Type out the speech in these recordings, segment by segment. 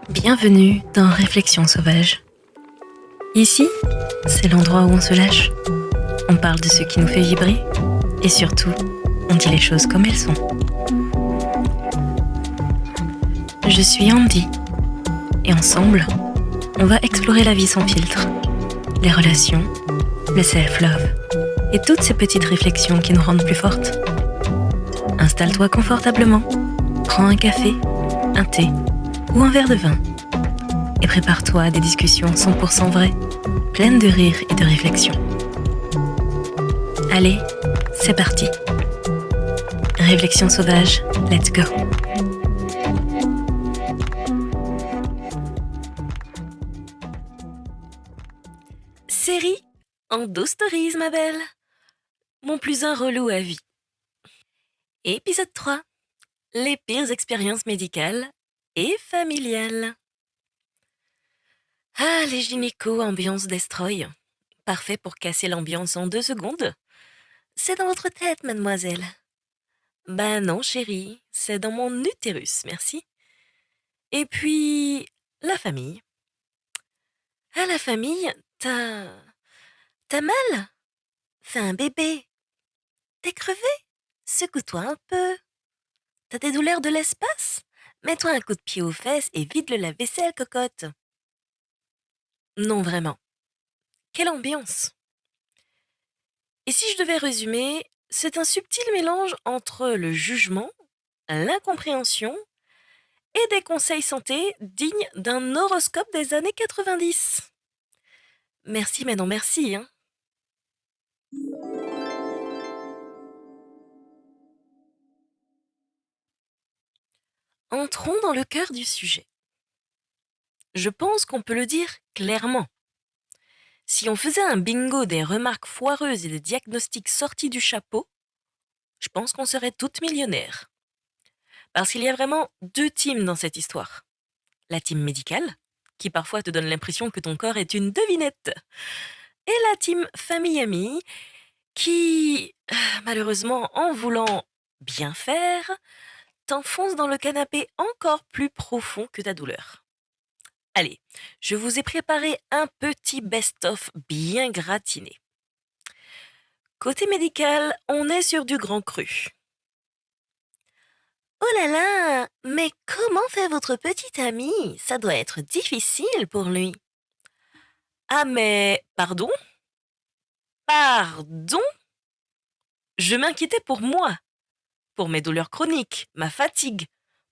Bienvenue dans Réflexions sauvages. Ici, c'est l'endroit où on se lâche. On parle de ce qui nous fait vibrer et surtout, on dit les choses comme elles sont. Je suis Andy et ensemble, on va explorer la vie sans filtre, les relations, le self-love et toutes ces petites réflexions qui nous rendent plus fortes. Installe-toi confortablement, prends un café, un thé ou un verre de vin et prépare-toi à des discussions 100% vraies, pleines de rire et de réflexion. Allez, c'est parti. Réflexion sauvage, let's go. Série Endo Stories, ma belle. Mon plus un relou à vie. Épisode 3. Les pires expériences médicales et familiales. Ah, les gynécos ambiance destroy. Parfait pour casser l'ambiance en 2 secondes. C'est dans votre tête, mademoiselle. Ben non, chérie, c'est dans mon utérus, merci. Et puis, la famille. Ah, la famille, t'as mal? Fais un bébé. T'es crevé? Secoue-toi un peu. T'as des douleurs de l'espace? Mets-toi un coup de pied aux fesses et vide le lave-vaisselle, cocotte. Non, vraiment. Quelle ambiance! Et si je devais résumer, c'est un subtil mélange entre le jugement, l'incompréhension et des conseils santé dignes d'un horoscope des années 90. Merci, mais non merci, hein. Entrons dans le cœur du sujet. Je pense qu'on peut le dire clairement. Si on faisait un bingo des remarques foireuses et des diagnostics sortis du chapeau, je pense qu'on serait toutes millionnaires. Parce qu'il y a vraiment 2 teams dans cette histoire. La team médicale, qui parfois te donne l'impression que ton corps est une devinette, et la team famille-amie, qui, malheureusement, en voulant bien faire, t'enfonce dans le canapé encore plus profond que ta douleur. Allez, je vous ai préparé un petit best-of bien gratiné. Côté médical, on est sur du grand cru. Oh là là, mais comment fait votre petit ami? Ça doit être difficile pour lui. Ah mais, pardon? Pardon? Je m'inquiétais pour moi, pour mes douleurs chroniques, ma fatigue,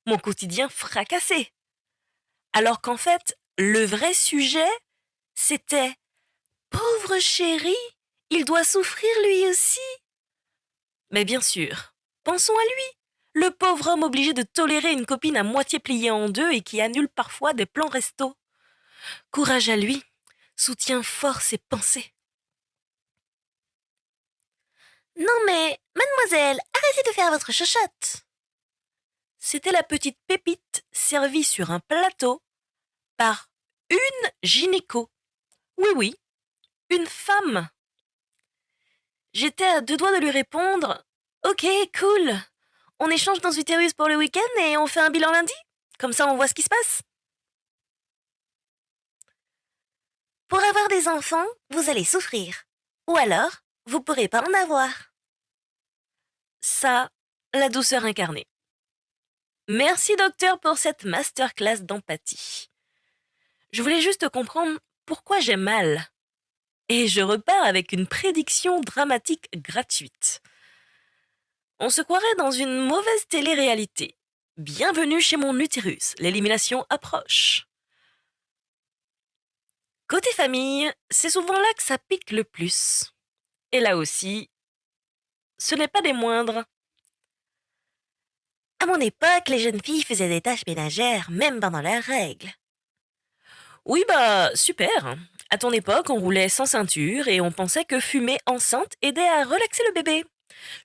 mon quotidien fracassé. Alors qu'en fait, le vrai sujet, c'était « Pauvre chéri, il doit souffrir lui aussi !» Mais bien sûr, pensons à lui, le pauvre homme obligé de tolérer une copine à moitié pliée en deux et qui annule parfois des plans resto. Courage à lui, soutiens fort ses pensées. Non mais, mademoiselle, arrêtez de faire votre chochotte. C'était la petite pépite servie sur un plateau par une gynéco. Oui, oui, une femme. J'étais à 2 doigts de lui répondre « Ok, cool. On échange nos utérus pour le week-end et on fait un bilan lundi? Comme ça, on voit ce qui se passe. » Pour avoir des enfants, vous allez souffrir. Ou alors, vous pourrez pas en avoir. Ça, la douceur incarnée. Merci docteur pour cette masterclass d'empathie. Je voulais juste comprendre pourquoi j'ai mal. Et je repars avec une prédiction dramatique gratuite. On se croirait dans une mauvaise télé-réalité. Bienvenue chez mon utérus, l'élimination approche. Côté famille, c'est souvent là que ça pique le plus. Et là aussi, ce n'est pas des moindres. À mon époque, les jeunes filles faisaient des tâches ménagères, même pendant leurs règles. Oui, bah, super. À ton époque, on roulait sans ceinture et on pensait que fumer enceinte aidait à relaxer le bébé.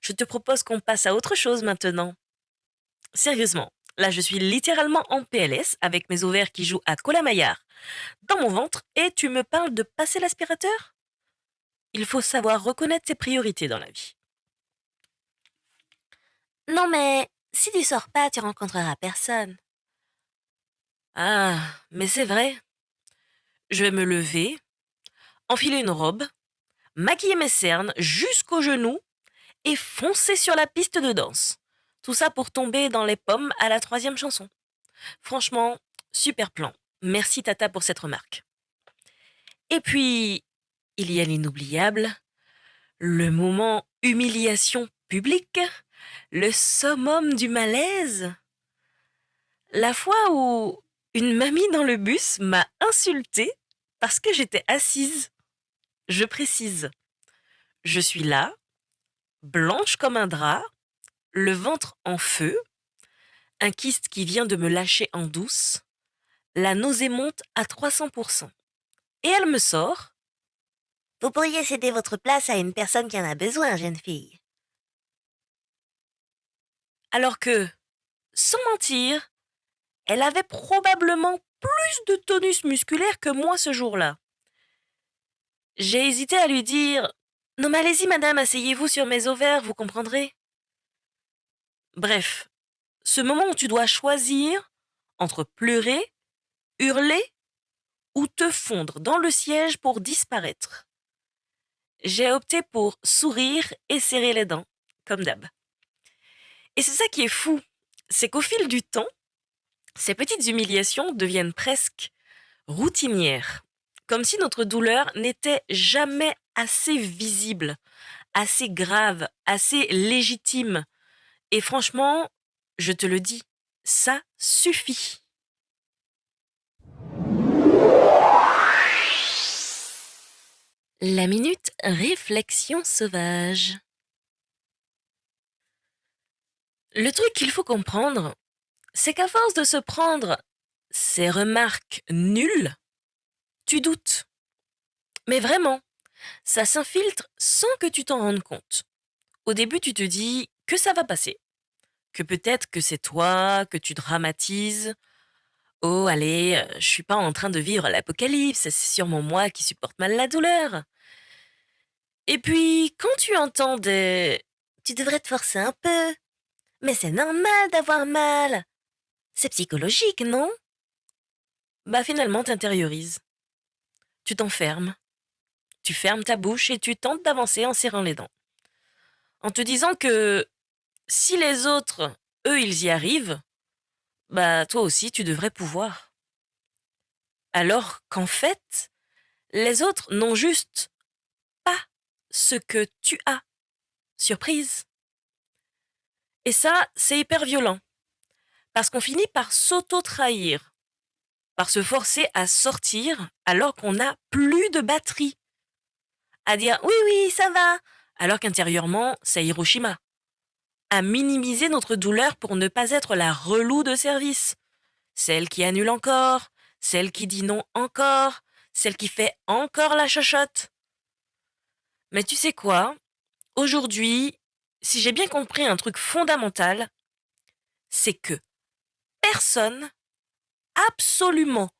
Je te propose qu'on passe à autre chose maintenant. Sérieusement, là je suis littéralement en PLS avec mes ovaires qui jouent à Colamaillard dans mon ventre et tu me parles de passer l'aspirateur? Il faut savoir reconnaître ses priorités dans la vie. Non mais, si tu sors pas, tu rencontreras personne. Ah, mais c'est vrai. Je vais me lever, enfiler une robe, maquiller mes cernes jusqu'aux genoux et foncer sur la piste de danse. Tout ça pour tomber dans les pommes à la troisième chanson. Franchement, super plan. Merci Tata pour cette remarque. Et puis, il y a l'inoubliable, le moment humiliation publique, le summum du malaise. La fois où une mamie dans le bus m'a insultée parce que j'étais assise. Je précise, je suis là, blanche comme un drap, le ventre en feu, un kyste qui vient de me lâcher en douce, la nausée monte à 300%. Et elle me sort: vous pourriez céder votre place à une personne qui en a besoin, jeune fille. Alors que, sans mentir, elle avait probablement plus de tonus musculaire que moi ce jour-là. J'ai hésité à lui dire: non mais allez-y madame, asseyez-vous sur mes ovaires, vous comprendrez. Bref, ce moment où tu dois choisir entre pleurer, hurler ou te fondre dans le siège pour disparaître. J'ai opté pour sourire et serrer les dents, comme d'hab. Et c'est ça qui est fou, c'est qu'au fil du temps, ces petites humiliations deviennent presque routinières, comme si notre douleur n'était jamais assez visible, assez grave, assez légitime. Et franchement, je te le dis, ça suffit. La minute réflexion sauvage. Le truc qu'il faut comprendre, c'est qu'à force de se prendre ces remarques nulles, tu doutes. Mais vraiment, ça s'infiltre sans que tu t'en rendes compte. Au début, tu te dis que ça va passer, que peut-être que c'est toi, que tu dramatises. Oh, allez, je suis pas en train de vivre l'apocalypse, c'est sûrement moi qui supporte mal la douleur. Et puis, quand tu entends des tu devrais te forcer un peu, mais c'est normal d'avoir mal. C'est psychologique, non? Bah finalement, t'intériorises. Tu t'enfermes. Tu fermes ta bouche et tu tentes d'avancer en serrant les dents. En te disant que si les autres, eux, ils y arrivent, bah toi aussi, tu devrais pouvoir. Alors qu'en fait, les autres n'ont juste pas ce que tu as. Surprise. Et ça, c'est hyper violent. Parce qu'on finit par s'auto-trahir, par se forcer à sortir alors qu'on n'a plus de batterie. À dire oui, oui, ça va, alors qu'intérieurement, c'est Hiroshima. À minimiser notre douleur pour ne pas être la relou de service. Celle qui annule encore, celle qui dit non encore, celle qui fait encore la chochotte. Mais tu sais quoi? Aujourd'hui, si j'ai bien compris un truc fondamental, c'est que personne, absolument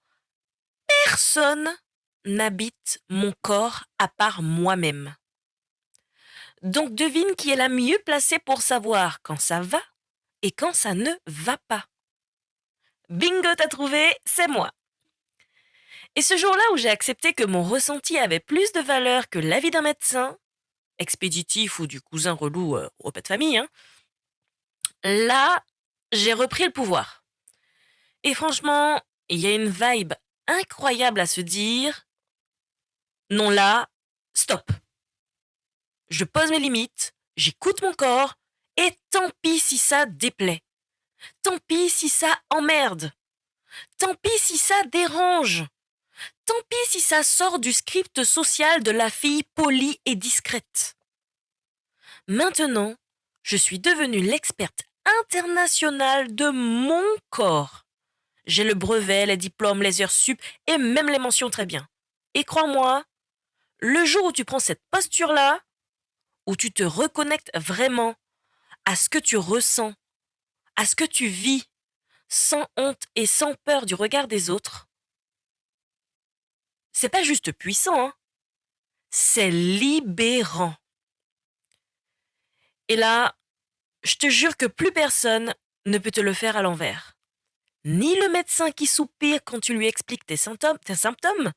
personne, n'habite mon corps à part moi-même. Donc devine qui est la mieux placée pour savoir quand ça va et quand ça ne va pas. Bingo, t'as trouvé, c'est moi. Et ce jour-là où j'ai accepté que mon ressenti avait plus de valeur que l'avis d'un médecin, expéditif ou du cousin relou au repas de famille, hein, là, j'ai repris le pouvoir. Et franchement, il y a une vibe incroyable à se dire, non là, stop. Je pose mes limites, j'écoute mon corps, et tant pis si ça déplaît. Tant pis si ça emmerde. Tant pis si ça dérange. Tant pis si ça sort du script social de la fille polie et discrète. Maintenant, je suis devenue l'experte internationale de mon corps. J'ai le brevet, les diplômes, les heures sup et même les mentions très bien. Et crois-moi, le jour où tu prends cette posture-là, où tu te reconnectes vraiment à ce que tu ressens, à ce que tu vis, sans honte et sans peur du regard des autres, c'est pas juste puissant, hein, c'est libérant. Et là, je te jure que plus personne ne peut te le faire à l'envers. ni le médecin qui soupire quand tu lui expliques tes symptômes,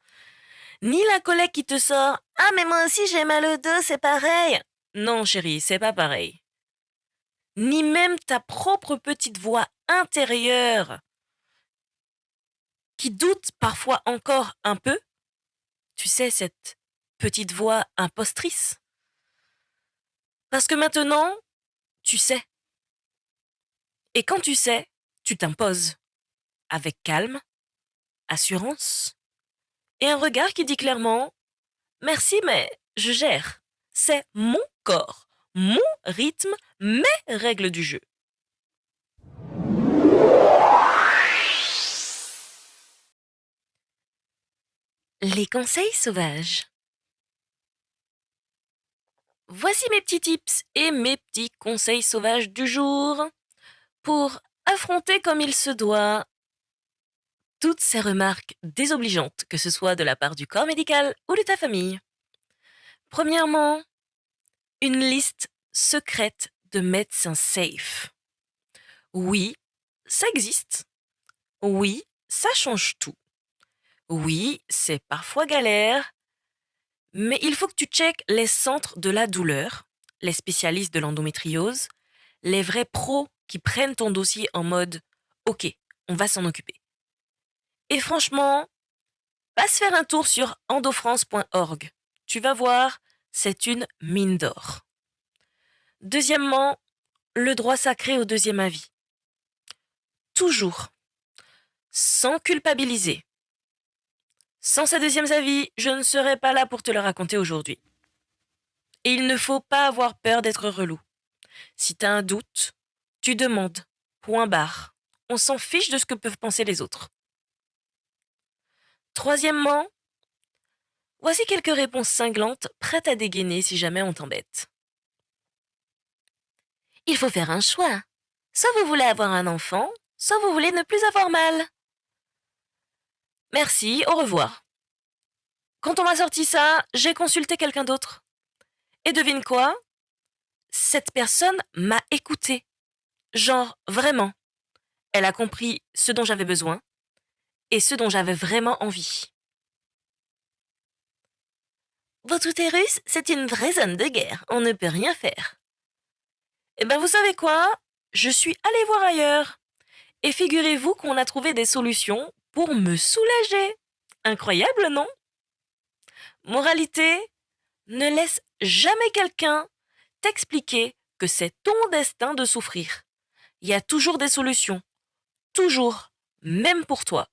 ni la collègue qui te sort « Ah mais moi aussi j'ai mal au dos, c'est pareil !» Non chérie, c'est pas pareil. Ni même ta propre petite voix intérieure qui doute parfois encore un peu. Tu sais, cette petite voix impostrice. Parce que maintenant, tu sais. Et quand tu sais, tu t'imposes. Avec calme, assurance et un regard qui dit clairement « Merci, mais je gère. C'est mon corps, mon rythme, mes règles du jeu. » Les conseils sauvages. Voici mes petits tips et mes petits conseils sauvages du jour pour affronter comme il se doit toutes ces remarques désobligeantes, que ce soit de la part du corps médical ou de ta famille. Premièrement, une liste secrète de médecins safe. Oui, ça existe. Oui, ça change tout. Oui, c'est parfois galère, mais il faut que tu checkes les centres de la douleur, les spécialistes de l'endométriose, les vrais pros qui prennent ton dossier en mode « Ok, on va s'en occuper ». Et franchement, passe faire un tour sur endofrance.org. Tu vas voir, c'est une mine d'or. Deuxièmement, le droit sacré au deuxième avis. Toujours, sans culpabiliser. Sans ce deuxième avis, je ne serais pas là pour te le raconter aujourd'hui. Et il ne faut pas avoir peur d'être relou. Si tu as un doute, tu demandes. Point barre. On s'en fiche de ce que peuvent penser les autres. Troisièmement, voici quelques réponses cinglantes prêtes à dégainer si jamais on t'embête. Il faut faire un choix. Soit vous voulez avoir un enfant, soit vous voulez ne plus avoir mal. Merci, au revoir. Quand on m'a sorti ça, j'ai consulté quelqu'un d'autre. Et devine quoi? Cette personne m'a écouté. Genre, vraiment. Elle a compris ce dont j'avais besoin et ce dont j'avais vraiment envie. Votre utérus, c'est une vraie zone de guerre. On ne peut rien faire. Eh ben, vous savez quoi? Je suis allée voir ailleurs. Et figurez-vous qu'on a trouvé des solutions pour me soulager. Incroyable, non? Moralité, ne laisse jamais quelqu'un t'expliquer que c'est ton destin de souffrir. Il y a toujours des solutions. Toujours. Même pour toi.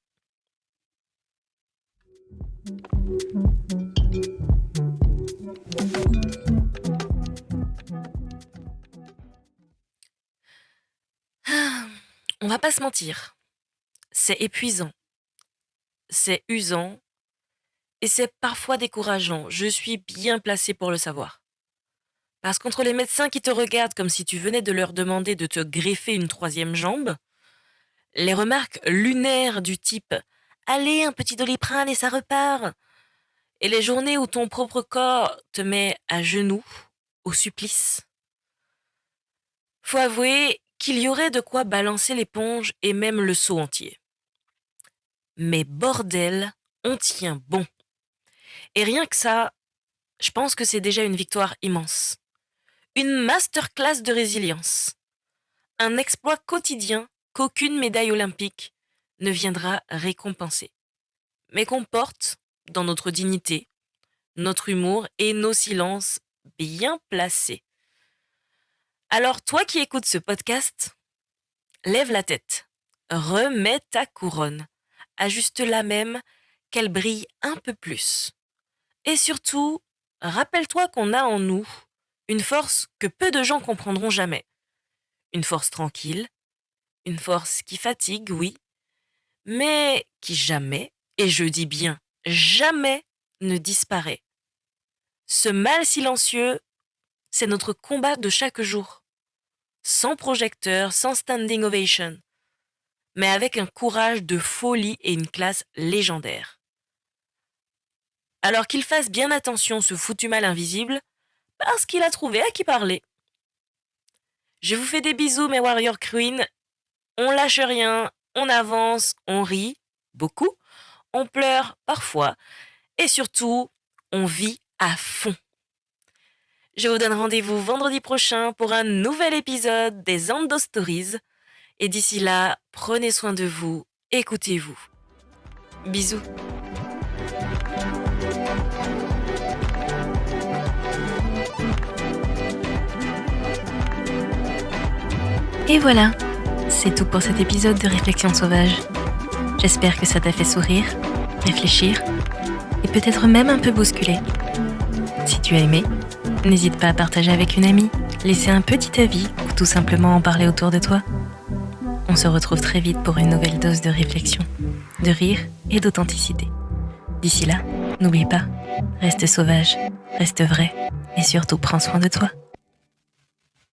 On va pas se mentir. C'est épuisant. C'est usant. Et c'est parfois décourageant. Je suis bien placée pour le savoir. Parce qu'entre les médecins qui te regardent comme si tu venais de leur demander de te greffer une troisième jambe, les remarques lunaires du type « Allez, un petit Doliprane et ça repart !» et les journées où ton propre corps te met à genoux, au supplice. Faut avouer qu'il y aurait de quoi balancer l'éponge et même le seau entier. Mais bordel, on tient bon. Et rien que ça, je pense que c'est déjà une victoire immense. Une masterclass de résilience. Un exploit quotidien qu'aucune médaille olympique ne viendra récompenser. Mais qu'on porte dans notre dignité, notre humour et nos silences bien placés. Alors toi qui écoutes ce podcast, lève la tête, remets ta couronne, ajuste-la même, qu'elle brille un peu plus. Et surtout, rappelle-toi qu'on a en nous une force que peu de gens comprendront jamais. Une force tranquille, une force qui fatigue, oui, mais qui jamais, et je dis bien jamais, ne disparaît. Ce mal silencieux, c'est notre combat de chaque jour. Sans projecteur, sans standing ovation, mais avec un courage de folie et une classe légendaire. Alors qu'il fasse bien attention ce foutu mal invisible, parce qu'il a trouvé à qui parler. Je vous fais des bisous mes Warrior Queen, on lâche rien On avance, on rit, beaucoup, on pleure parfois, et surtout, on vit à fond. Je vous donne rendez-vous vendredi prochain pour un nouvel épisode des Ando Stories. Et d'ici là, prenez soin de vous, écoutez-vous. Bisous. Et voilà, c'est tout pour cet épisode de Réflexion sauvage. J'espère que ça t'a fait sourire, réfléchir et peut-être même un peu bousculer. Si tu as aimé, n'hésite pas à partager avec une amie, laisser un petit avis ou tout simplement en parler autour de toi. On se retrouve très vite pour une nouvelle dose de réflexion, de rire et d'authenticité. D'ici là, n'oublie pas, reste sauvage, reste vrai et surtout prends soin de toi.